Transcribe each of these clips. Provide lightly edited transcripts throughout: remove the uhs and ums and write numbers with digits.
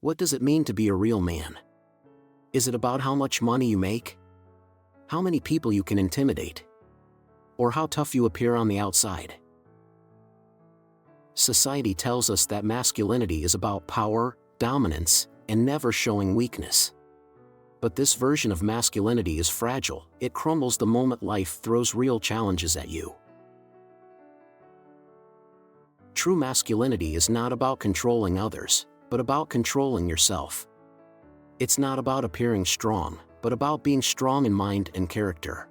What does it mean to be a real man? Is it about how much money you make? How many people you can intimidate? Or how tough you appear on the outside? Society tells us that masculinity is about power, dominance, and never showing weakness. But this version of masculinity is fragile. It crumbles the moment life throws real challenges at you. True masculinity is not about controlling others, but about controlling yourself. It's not about appearing strong, but about being strong in mind and character.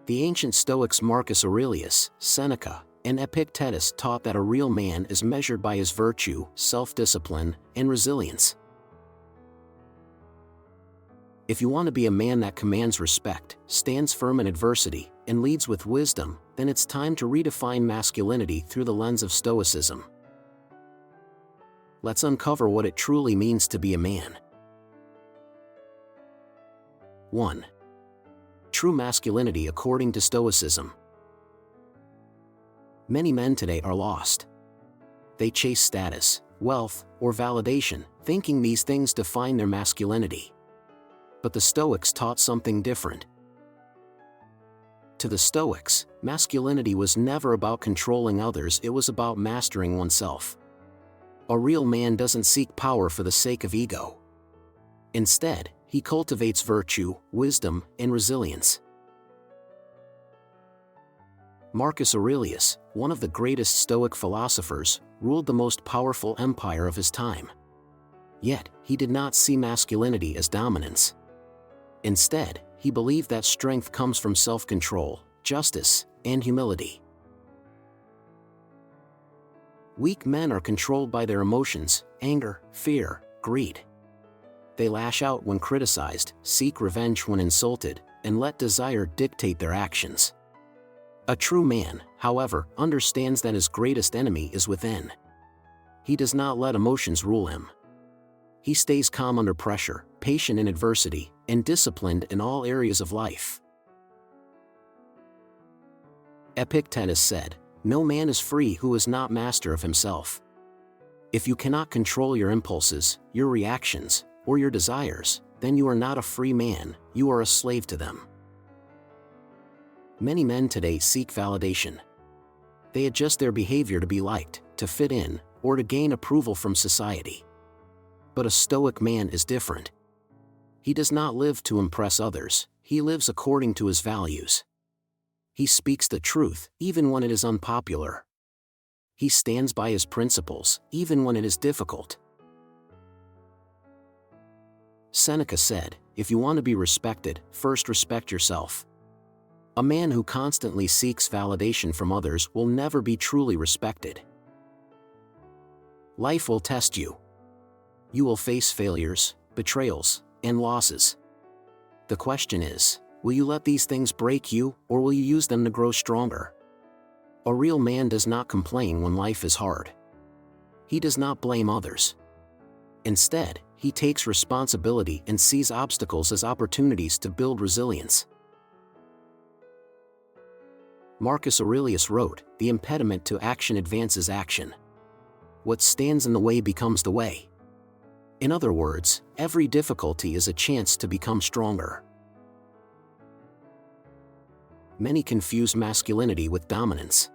The ancient Stoics Marcus Aurelius, Seneca, and Epictetus taught that a real man is measured by his virtue, self-discipline, and resilience. If you want to be a man that commands respect, stands firm in adversity, and leads with wisdom, then it's time to redefine masculinity through the lens of Stoicism. Let's uncover what it truly means to be a man. 1. True masculinity according to Stoicism. Many men today are lost. They chase status, wealth, or validation, thinking these things define their masculinity. But the Stoics taught something different. To the Stoics, masculinity was never about controlling others, it was about mastering oneself. A real man doesn't seek power for the sake of ego. Instead, he cultivates virtue, wisdom, and resilience. Marcus Aurelius, one of the greatest Stoic philosophers, ruled the most powerful empire of his time. Yet, he did not see masculinity as dominance. Instead, he believed that strength comes from self-control, justice, and humility. Weak men are controlled by their emotions, anger, fear, greed. They lash out when criticized, seek revenge when insulted, and let desire dictate their actions. A true man, however, understands that his greatest enemy is within. He does not let emotions rule him. He stays calm under pressure, patient in adversity, and disciplined in all areas of life. Epictetus said, "No man is free who is not master of himself." If you cannot control your impulses, your reactions, or your desires, then you are not a free man, you are a slave to them. Many men today seek validation. They adjust their behavior to be liked, to fit in, or to gain approval from society. But a Stoic man is different. He does not live to impress others, he lives according to his values. He speaks the truth, even when it is unpopular. He stands by his principles, even when it is difficult. Seneca said, "If you want to be respected, first respect yourself." A man who constantly seeks validation from others will never be truly respected. Life will test you. You will face failures, betrayals, and losses. The question is, will you let these things break you, or will you use them to grow stronger? A real man does not complain when life is hard. He does not blame others. Instead, he takes responsibility and sees obstacles as opportunities to build resilience. Marcus Aurelius wrote, "The impediment to action advances action. What stands in the way becomes the way." In other words, every difficulty is a chance to become stronger. Many confuse masculinity with dominance.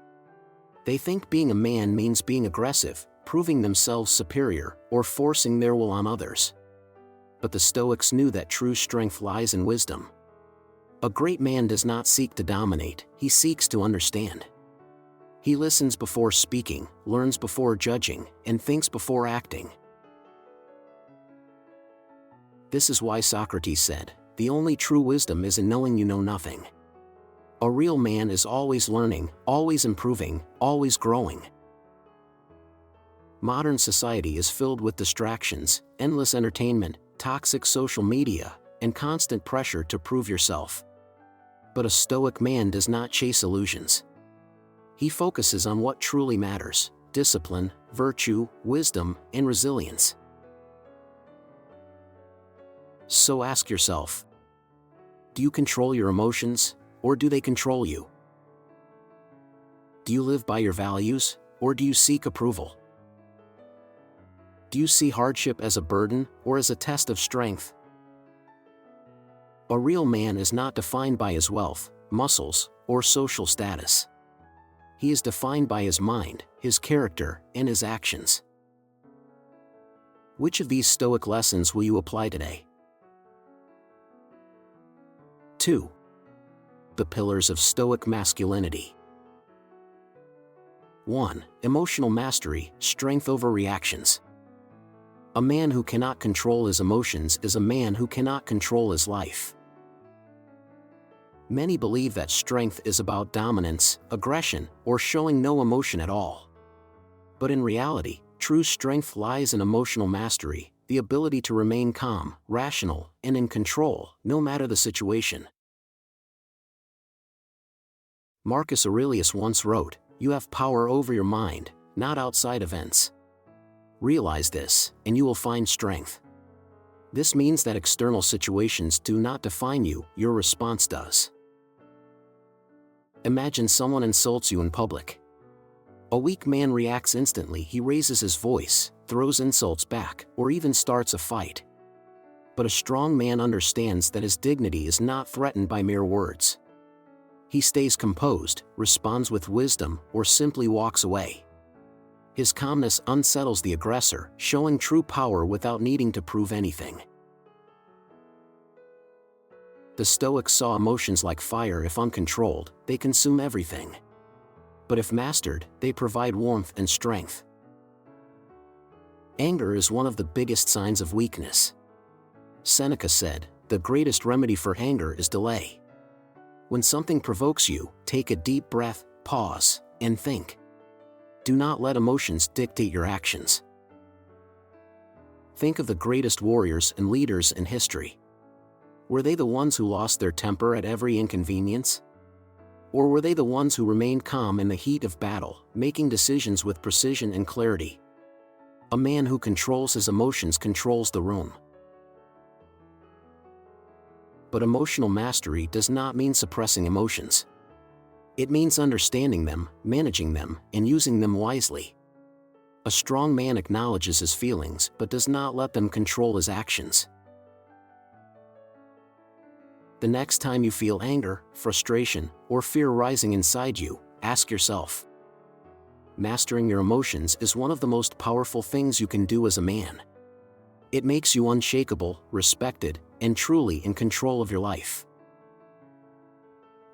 They think being a man means being aggressive, proving themselves superior, or forcing their will on others. But the Stoics knew that true strength lies in wisdom. A great man does not seek to dominate, he seeks to understand. He listens before speaking, learns before judging, and thinks before acting. This is why Socrates said, "The only true wisdom is in knowing you know nothing." A real man is always learning, always improving, always growing. Modern society is filled with distractions, endless entertainment, toxic social media, and constant pressure to prove yourself. But a Stoic man does not chase illusions. He focuses on what truly matters: discipline, virtue, wisdom, and resilience. So ask yourself, do you control your emotions, or do they control you? Do you live by your values, or do you seek approval? Do you see hardship as a burden or as a test of strength? A real man is not defined by his wealth, muscles, or social status. He is defined by his mind, his character, and his actions. Which of these Stoic lessons will you apply today? 2. The pillars of Stoic masculinity. 1. Emotional mastery, strength over reactions. A man who cannot control his emotions is a man who cannot control his life. Many believe that strength is about dominance, aggression, or showing no emotion at all. But in reality, true strength lies in emotional mastery, the ability to remain calm, rational, and in control, no matter the situation. Marcus Aurelius once wrote, "You have power over your mind, not outside events. Realize this, and you will find strength." This means that external situations do not define you, your response does. Imagine someone insults you in public. A weak man reacts instantly. He raises his voice, throws insults back, or even starts a fight. But a strong man understands that his dignity is not threatened by mere words. He stays composed, responds with wisdom, or simply walks away. His calmness unsettles the aggressor, showing true power without needing to prove anything. The Stoics saw emotions like fire. If uncontrolled, they consume everything. But if mastered, they provide warmth and strength. Anger is one of the biggest signs of weakness. Seneca said, "The greatest remedy for anger is delay." When something provokes you, take a deep breath, pause, and think. Do not let emotions dictate your actions. Think of the greatest warriors and leaders in history. Were they the ones who lost their temper at every inconvenience? Or were they the ones who remained calm in the heat of battle, making decisions with precision and clarity? A man who controls his emotions controls the room. But emotional mastery does not mean suppressing emotions. It means understanding them, managing them, and using them wisely. A strong man acknowledges his feelings but does not let them control his actions. The next time you feel anger, frustration, or fear rising inside you, ask yourself. Mastering your emotions is one of the most powerful things you can do as a man. It makes you unshakable, respected, and truly in control of your life.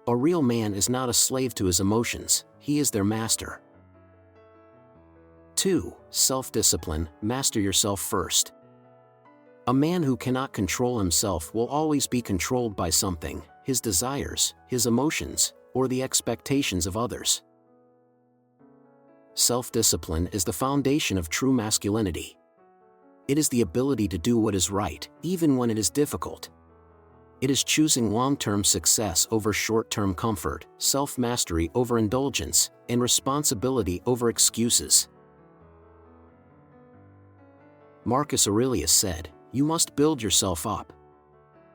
A real man is not a slave to his emotions, he is their master. 2. Self-discipline, master yourself first. A man who cannot control himself will always be controlled by something, his desires, his emotions, or the expectations of others. Self-discipline is the foundation of true masculinity. It is the ability to do what is right, even when it is difficult. It is choosing long-term success over short-term comfort, self-mastery over indulgence, and responsibility over excuses. Marcus Aurelius said, "You must build yourself up.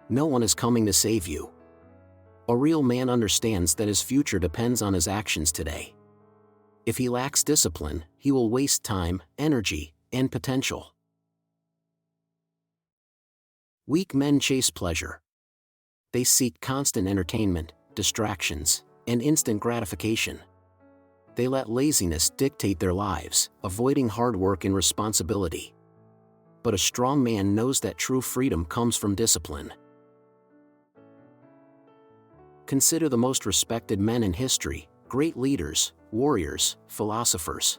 No one is coming to save you." A real man understands that his future depends on his actions today. If he lacks discipline, he will waste time, energy, and potential. Weak men chase pleasure. They seek constant entertainment, distractions, and instant gratification. They let laziness dictate their lives, avoiding hard work and responsibility. But a strong man knows that true freedom comes from discipline. Consider the most respected men in history, great leaders, warriors, philosophers.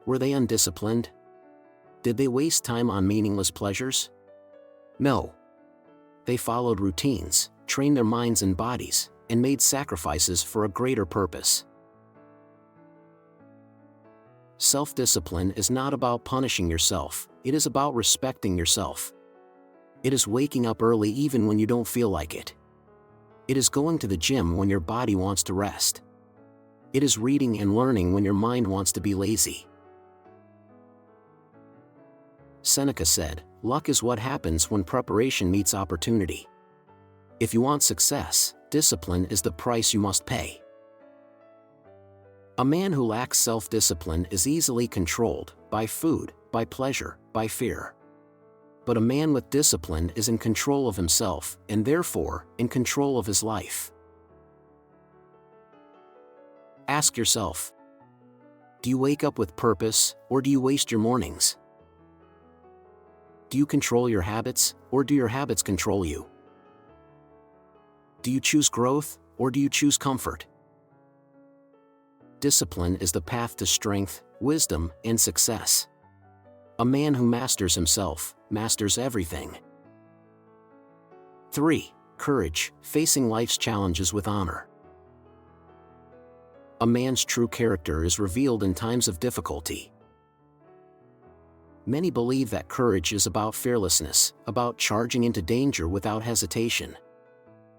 Were they undisciplined? Did they waste time on meaningless pleasures? No. They followed routines, trained their minds and bodies, and made sacrifices for a greater purpose. Self-discipline is not about punishing yourself, it is about respecting yourself. It is waking up early even when you don't feel like it. It is going to the gym when your body wants to rest. It is reading and learning when your mind wants to be lazy. Seneca said, "Luck is what happens when preparation meets opportunity." If you want success, discipline is the price you must pay. A man who lacks self-discipline is easily controlled by food, by pleasure, by fear. But a man with discipline is in control of himself and therefore in control of his life. Ask yourself, do you wake up with purpose, or do you waste your mornings? Do you control your habits, or do your habits control you? Do you choose growth, or do you choose comfort? Discipline is the path to strength, wisdom, and success. A man who masters himself, masters everything. 3. Courage, facing life's challenges with honor. A man's true character is revealed in times of difficulty. Many believe that courage is about fearlessness, about charging into danger without hesitation.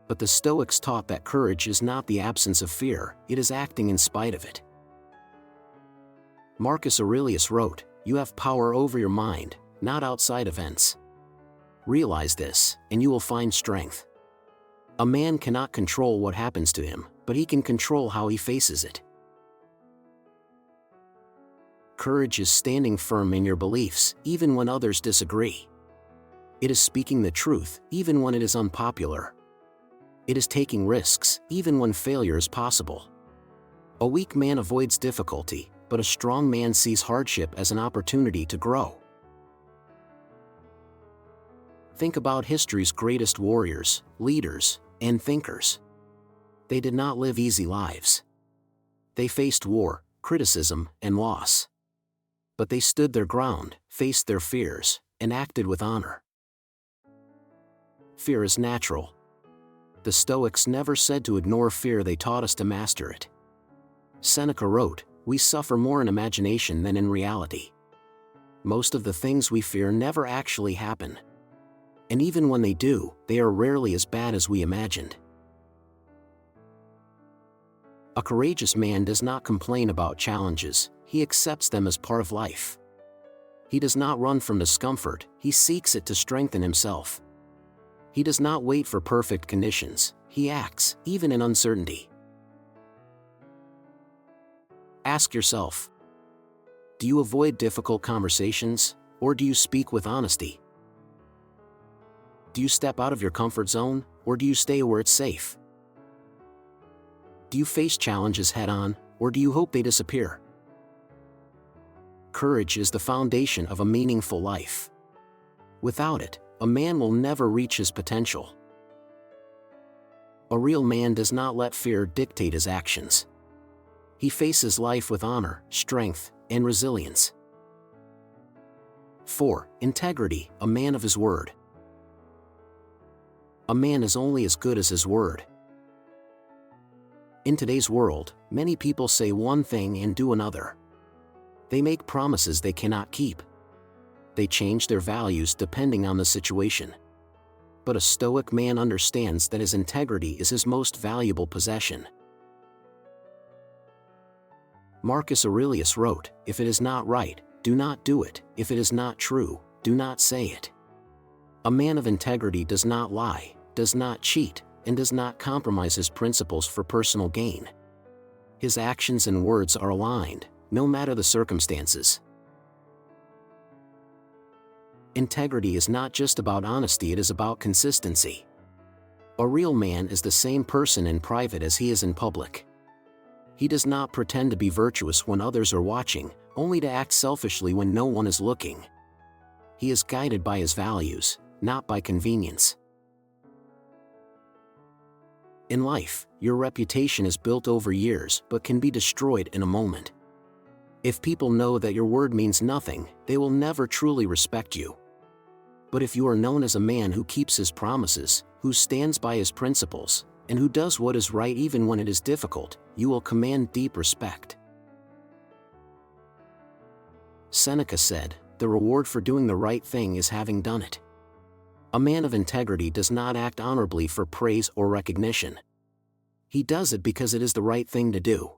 But the Stoics taught that courage is not the absence of fear, it is acting in spite of it. Marcus Aurelius wrote, "You have power over your mind, not outside events. Realize this, and you will find strength." A man cannot control what happens to him, but he can control how he faces it. Courage is standing firm in your beliefs, even when others disagree. It is speaking the truth, even when it is unpopular. It is taking risks, even when failure is possible. A weak man avoids difficulty, but a strong man sees hardship as an opportunity to grow. Think about history's greatest warriors, leaders, and thinkers. They did not live easy lives. They faced war, criticism, and loss. But they stood their ground, faced their fears, and acted with honor. Fear is natural. The Stoics never said to ignore fear, they taught us to master it. Seneca wrote, "We suffer more in imagination than in reality." Most of the things we fear never actually happen. And even when they do, they are rarely as bad as we imagined. A courageous man does not complain about challenges, he accepts them as part of life. He does not run from discomfort, he seeks it to strengthen himself. He does not wait for perfect conditions, he acts, even in uncertainty. Ask yourself, do you avoid difficult conversations, or do you speak with honesty? Do you step out of your comfort zone, or do you stay where it's safe? Do you face challenges head-on, or do you hope they disappear? Courage is the foundation of a meaningful life. Without it, a man will never reach his potential. A real man does not let fear dictate his actions. He faces life with honor, strength, and resilience. 4. Integrity, a man of his word. A man is only as good as his word. In today's world, many people say one thing and do another. They make promises they cannot keep. They change their values depending on the situation. But a Stoic man understands that his integrity is his most valuable possession. Marcus Aurelius wrote, "If it is not right, do not do it. If it is not true, do not say it." A man of integrity does not lie, does not cheat, and does not compromise his principles for personal gain. His actions and words are aligned, no matter the circumstances. Integrity is not just about honesty, it is about consistency. A real man is the same person in private as he is in public. He does not pretend to be virtuous when others are watching, only to act selfishly when no one is looking. He is guided by his values, not by convenience. In life, your reputation is built over years but can be destroyed in a moment. If people know that your word means nothing, they will never truly respect you. But if you are known as a man who keeps his promises, who stands by his principles, and who does what is right even when it is difficult, you will command deep respect. Seneca said, "The reward for doing the right thing is having done it." A man of integrity does not act honorably for praise or recognition. He does it because it is the right thing to do.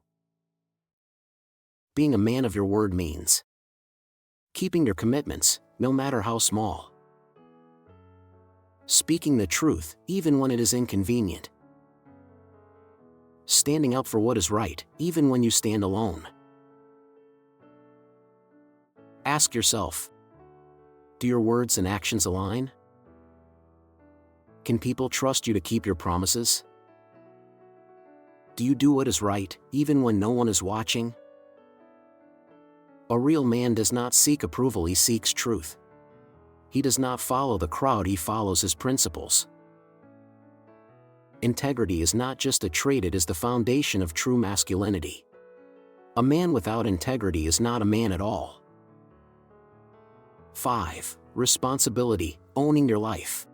Being a man of your word means keeping your commitments, no matter how small. Speaking the truth, even when it is inconvenient. Standing up for what is right, even when you stand alone. Ask yourself, Do your words and actions align? Can people trust you to keep your promises? Do you do what is right, even when no one is watching? A real man does not seek approval, he seeks truth. He does not follow the crowd, he follows his principles. Integrity is not just a trait, it is the foundation of true masculinity. A man without integrity is not a man at all. 5. Responsibility, owning your life.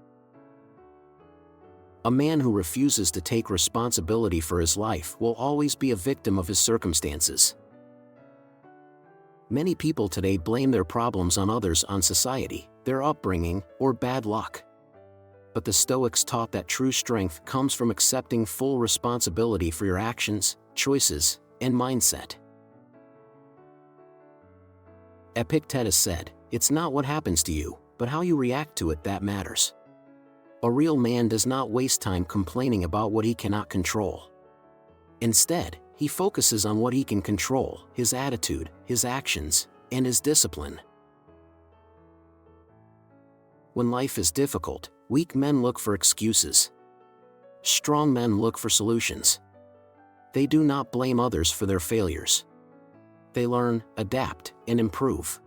A man who refuses to take responsibility for his life will always be a victim of his circumstances. Many people today blame their problems on others, on society, their upbringing, or bad luck. But the Stoics taught that true strength comes from accepting full responsibility for your actions, choices, and mindset. Epictetus said, "It's not what happens to you, but how you react to it that matters." A real man does not waste time complaining about what he cannot control. Instead, he focuses on what he can control: his attitude, his actions, and his discipline. When life is difficult, weak men look for excuses. Strong men look for solutions. They do not blame others for their failures. They learn, adapt, and improve.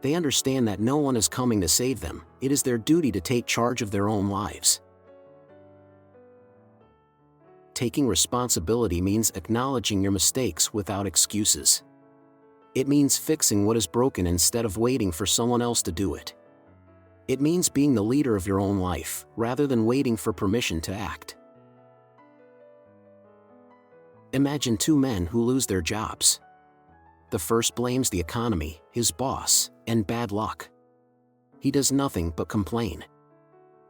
They understand that no one is coming to save them, it is their duty to take charge of their own lives. Taking responsibility means acknowledging your mistakes without excuses. It means fixing what is broken instead of waiting for someone else to do it. It means being the leader of your own life, rather than waiting for permission to act. Imagine two men who lose their jobs. The first blames the economy, his boss, and bad luck. He does nothing but complain.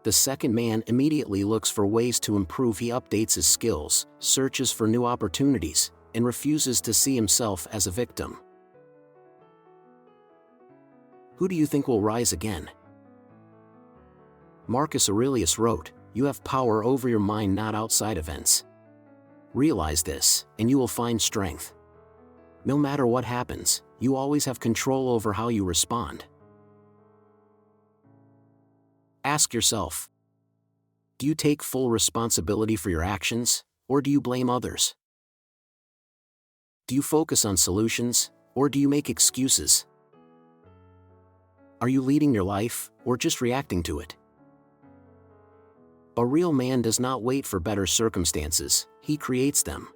The second man immediately looks for ways to improve. He updates his skills, searches for new opportunities, and refuses to see himself as a victim. Who do you think will rise again? Marcus Aurelius wrote, "You have power over your mind, not outside events. Realize this, and you will find strength. No matter what happens, you always have control over how you respond." Ask yourself, do you take full responsibility for your actions, or do you blame others? Do you focus on solutions, or do you make excuses? Are you leading your life, or just reacting to it? A real man does not wait for better circumstances, he creates them.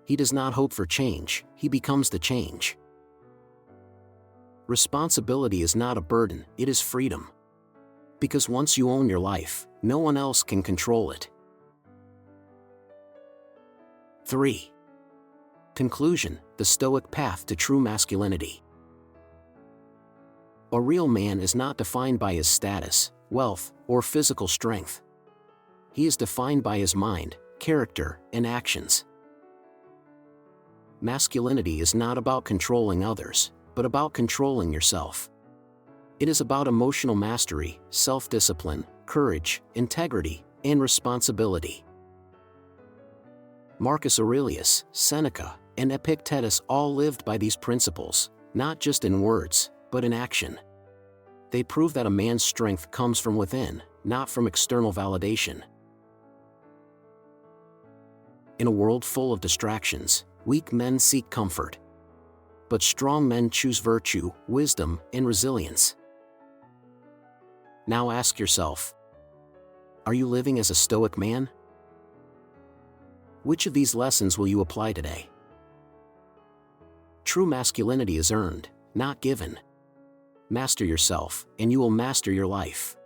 He does not hope for change, he becomes the change. Responsibility is not a burden, it is freedom. Because once you own your life, no one else can control it. 3. Conclusion: the Stoic path to true masculinity. A real man is not defined by his status, wealth, or physical strength. He is defined by his mind, character, and actions. Masculinity is not about controlling others, but about controlling yourself. It is about emotional mastery, self-discipline, courage, integrity, and responsibility. Marcus Aurelius, Seneca, and Epictetus all lived by these principles, not just in words, but in action. They prove that a man's strength comes from within, not from external validation. In a world full of distractions, weak men seek comfort. But strong men choose virtue, wisdom, and resilience. Now ask yourself, are you living as a Stoic man? Which of these lessons will you apply today? True masculinity is earned, not given. Master yourself, and you will master your life.